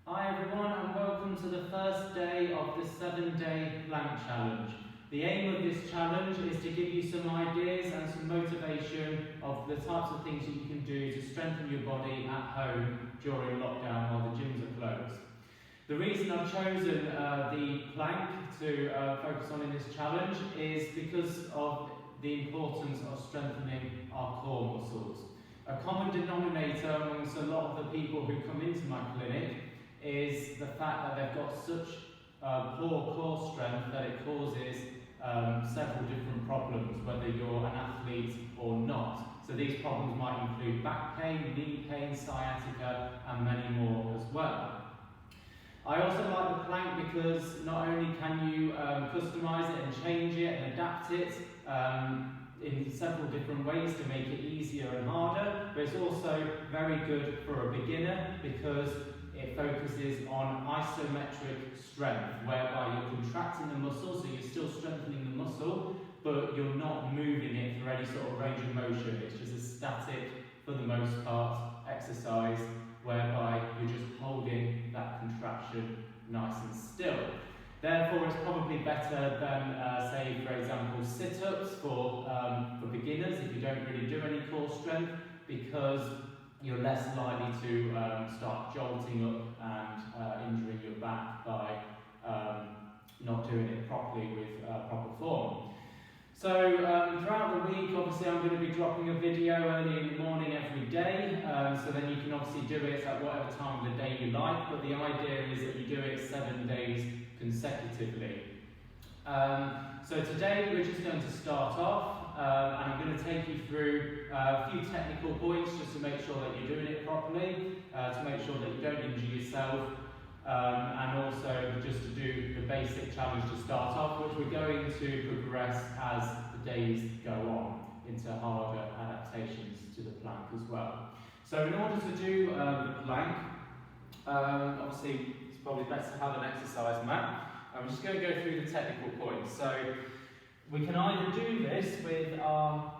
Hi everyone and welcome to the first day of the 7-day plank challenge. The aim of this challenge is to give you some ideas and some motivation of the types of things that you can do to strengthen your body at home during lockdown while the gyms are closed. The reason I've chosen the plank to focus on in this challenge is because of the importance of strengthening our core muscles. A common denominator amongst a lot of the people who come into my clinic is the fact that they've got such poor core strength that it causes several different problems, whether you're an athlete or not. So these problems might include back pain, knee pain, sciatica and many more as well. I also like the plank because not only can you customise it and change it and adapt it in several different ways to make it easier and harder, but it's also very good for a beginner because it focuses on isometric strength, whereby you're contracting the muscle, so you're still strengthening the muscle, but you're not moving it through any sort of range of motion. It's just a static, for the most part, exercise, whereby you're just holding that contraction nice and still. Therefore, it's probably better than, say, for example, sit-ups for beginners if you don't really do any core strength, because you're less likely to start jolting up and injuring your back by not doing it properly with proper form. So throughout the week, obviously I'm going to be dropping a video early in the morning every day, so then you can obviously do it at whatever time of the day you like, but the idea is that you do it 7 days consecutively. So today we're just going to start off and I'm going to take you through a few technical points just to make sure that you're doing it properly, to make sure that you don't injure yourself, and also just to do the basic challenge to start off, which we're going to progress as the days go on into harder adaptations to the plank as well. So in order to do the plank, obviously it's probably best to have an exercise mat. I'm just going to go through the technical points. So we can either do this with our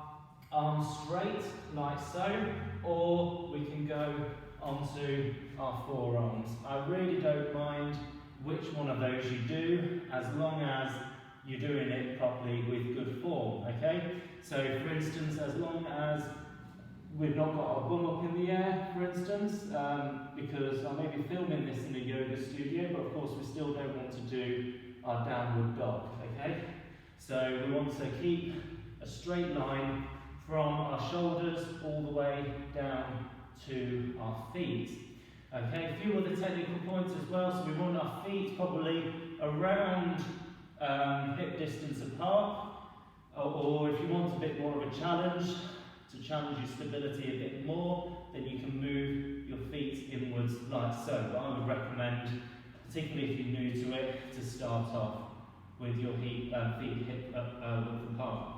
arms straight, like so, or we can go onto our forearms. I really don't mind which one of those you do, as long as you're doing it properly with good form, okay? So for instance, as long as we've not got our bum up in the air, for instance, because I may be filming this in a yoga studio, but of course we still don't want to do our downward dog, okay? So we want to keep a straight line from our shoulders all the way down to our feet. Okay, a few other technical points as well. So we want our feet probably around hip distance apart, or if you want a bit more of a challenge, to challenge your stability a bit more, then you can move your feet inwards like so. But I would recommend, particularly if you're new to it, to start off with your feet hip width apart.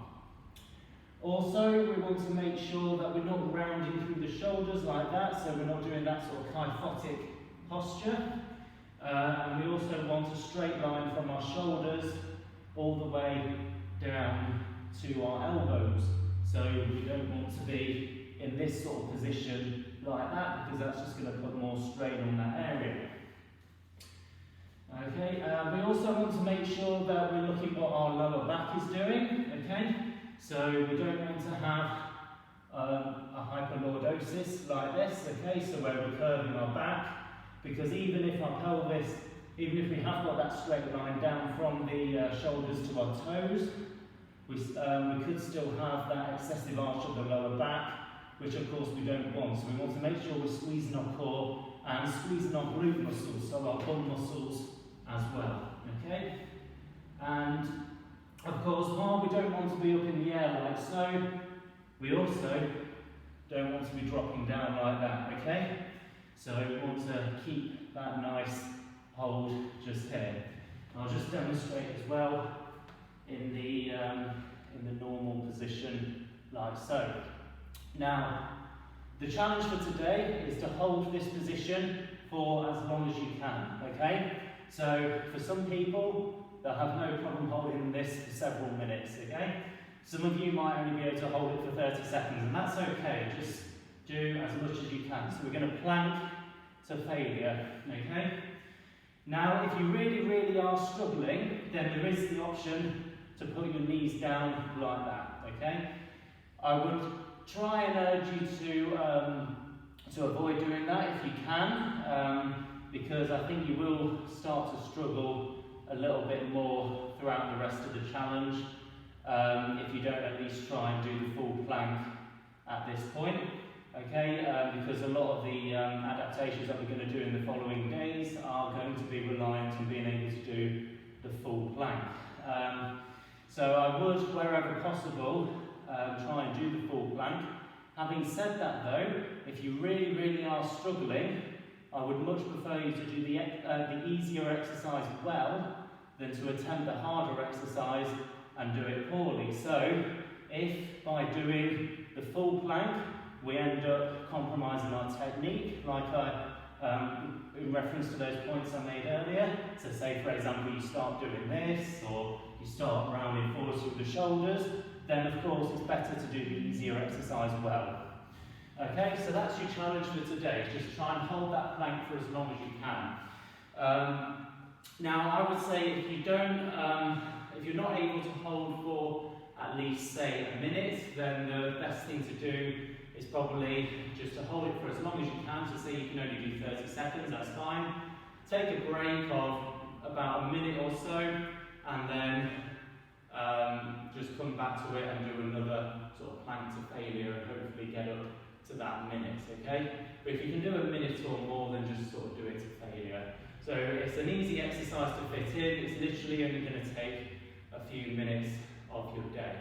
Also, we want to make sure that we're not rounding through the shoulders like that, so we're not doing that sort of kyphotic posture. And we also want a straight line from our shoulders all the way down to our elbows. So we don't want to be in this sort of position like that, because that's just going to put more strain on that area. Okay, we also want to make sure that we're looking what our lower back is doing, okay? So we don't want to have a hyperlordosis like this, okay? So where we're curving our back, because even if our pelvis, even if we have got that straight line down from the shoulders to our toes, we could still have that excessive arch of the lower back, which of course we don't want. So we want to make sure we're squeezing our core and squeezing our glute muscles, so our bum muscles as well, okay? And of course, while we don't want to be up in the air like so, we also don't want to be dropping down like that, okay? So we want to keep that nice hold just here. I'll just demonstrate as well in the normal position like so. Now, the challenge for today is to hold this position for as long as you can, okay? So for some people, they'll have no problem holding this for several minutes, okay? Some of you might only be able to hold it for 30 seconds, and that's okay. Just do as much as you can. So we're going to plank to failure, okay? Now, if you really are struggling, then there is the option to put your knees down like that, okay? I would try and urge you to avoid doing that if you can, because I think you will start to struggle a little bit more throughout the rest of the challenge if you don't at least try and do the full plank at this point, okay? Because a lot of the adaptations that we're going to do in the following days are going to be reliant on being able to do the full plank. So I would, wherever possible, try and do the full plank. Having said that though, if you really are struggling, I would much prefer you to do the easier exercise well than to attempt the harder exercise and do it poorly. So, if by doing the full plank we end up compromising our technique, like in reference to those points I made earlier, so say for example you start doing this, or you start rounding forwards with the shoulders, then of course it's better to do the easier exercise well. Okay, so that's your challenge for today. Just try and hold that plank for as long as you can. Now, I would say if you don't, if you're not able to hold for at least say a minute, then the best thing to do is probably just to hold it for as long as you can. So say you can only do 30 seconds, that's fine. Take a break of about a minute or so, and then just come back to it and do another sort of plank to failure and hopefully get up to that minute, okay? But if you can do a minute or more, then just sort of do it to failure. So it's an easy exercise to fit in. It's literally only going to take a few minutes of your day.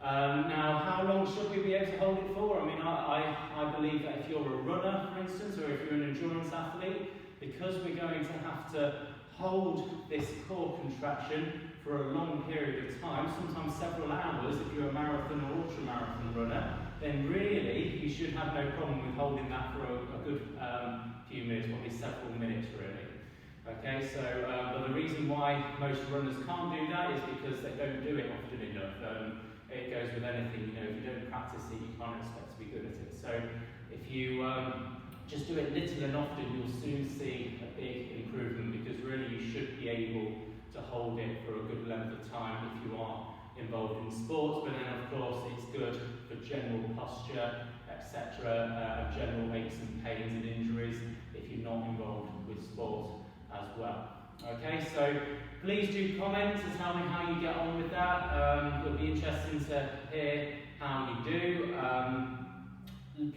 Now, how long should we be able to hold it for? I mean, I believe that if you're a runner, for instance, or if you're an endurance athlete, because we're going to have to hold this core contraction for a long period of time, sometimes several hours if you're a marathon or ultra-marathon runner, then really you should have no problem with holding that for a good few minutes, probably several minutes really. Okay, so but the reason why most runners can't do that is because they don't do it often enough. It goes with anything, you know, if you don't practice it, you can't expect to be good at it. So if you just do it little and often, you'll soon see a big improvement, because really you should be able to hold it for a good length of time if you are involved in sports. But then of course it's good for general posture, etc., and general aches and pains and injuries if you're not involved with sport as well. Okay, so please do comment and tell me how you get on with that. It'll be interesting to hear how you do.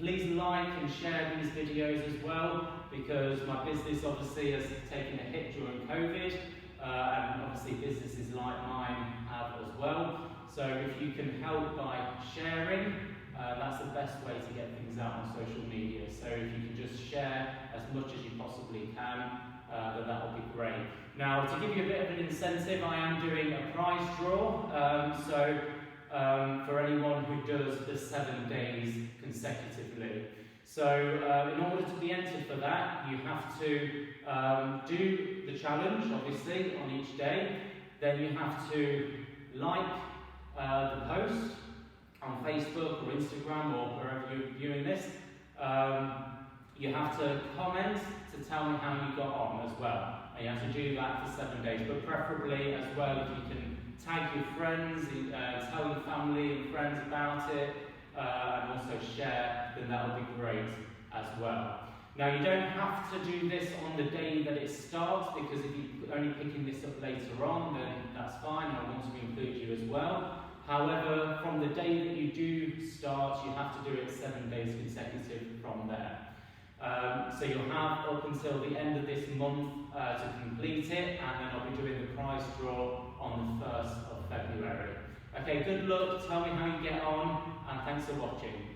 Please like and share these videos as well, because my business obviously has taken a hit during COVID, and obviously businesses like mine have as well. So if you can help by sharing, that's the best way to get things out on social media. So if you can just share as much as you possibly can, then that will be great. Now, to give you a bit of an incentive, I am doing a prize draw. For anyone who does the 7 days consecutively. So in order to be entered for that, you have to do the challenge, obviously, on each day. Then you have to like the post on Facebook or Instagram or wherever you're viewing this. You have to comment to tell me how you got on as well. And you have to do that for 7 days, but preferably as well if you can tag your friends, tell your family and friends about it, and also share, then that will be great as well. Now, you don't have to do this on the day that it starts, because if you're only picking this up later on, then that's fine. I want to include you as well. However, from the day that you do start, you have to do it 7 days consecutive from there. So you'll have up until the end of this month to complete it, and then I'll be doing the prize draw on the 1st of February. Okay, good luck, tell me how you get on, and thanks for watching.